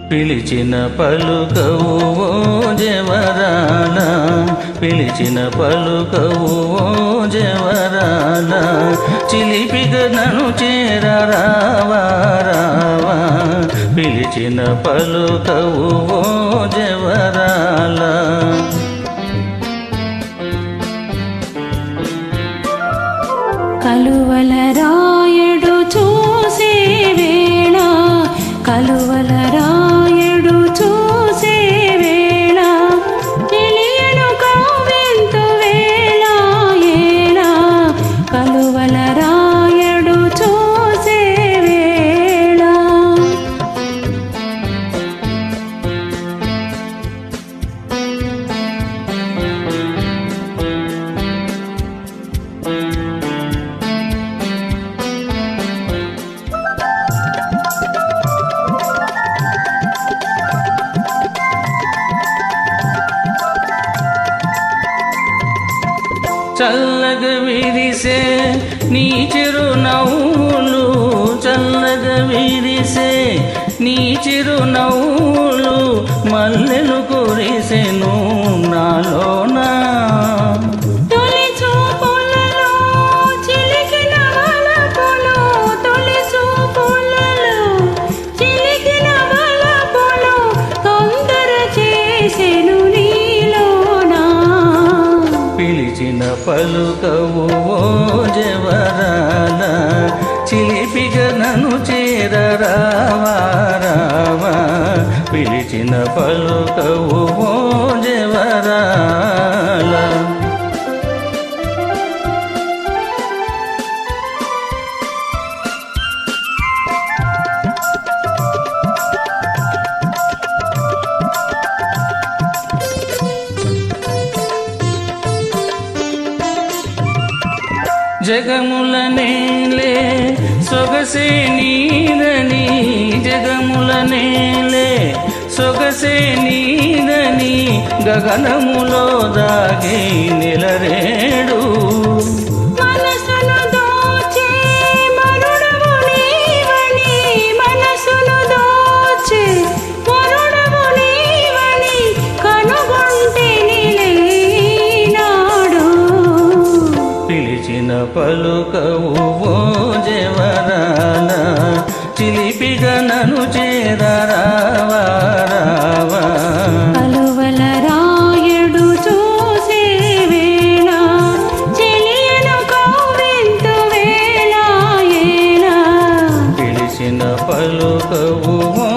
పిలిచిన పలుకవు ఓ జవరాల, పిలిచిన పలుకవు ఓ జవరాల, చిలిపిగా నన్ను చేరరావా రావా, పిలిచిన పలుకవు ఓ జవరాల. కలువల రాయడు చూసే వేళ, కలువల రాయడు చూసే వేళ, తెలియను కవ్వింతు వేళ ఏళ, కలువల రాయడు చూసే వేళ. చల్లగా విరిసే నీ చిరునవ్వులు, చల్లగా విరిసే నీ చిరునవ్వులు, మల్లెలు కురిసెను నాలోనా. తొలి చూపులలో చిలికిన వలపులు, తొలి చూపులలో చిలికిన వలపులు, తొందర చేసెను నీలోనా. పిలిచిన పలుకవు ఓ జవరాల, చిలిపిగా నన్ను చేరరావా రావా, పిలిచిన పలుకవు ఓ జవరాల. జగముల నేలే సొగసే నీదని, జగముల నేలే సొగసే నీదని, గగనములో దాగే నిలరేడు. మనసును దోచే మరుడవు నీవని, మనసును దోచే మరుడవు నీవని, కనుగొంటే నిలేనాడు. పిలిచిన పలుకవు ఓ జవరాల, చిలిపిగా నన్ను చేరరావా రావా, కలువల రాయడు చూసే వేళ, చెలియను కవ్వింతు వేళ ఏళ, పిలిచిన పలుకవు ఓ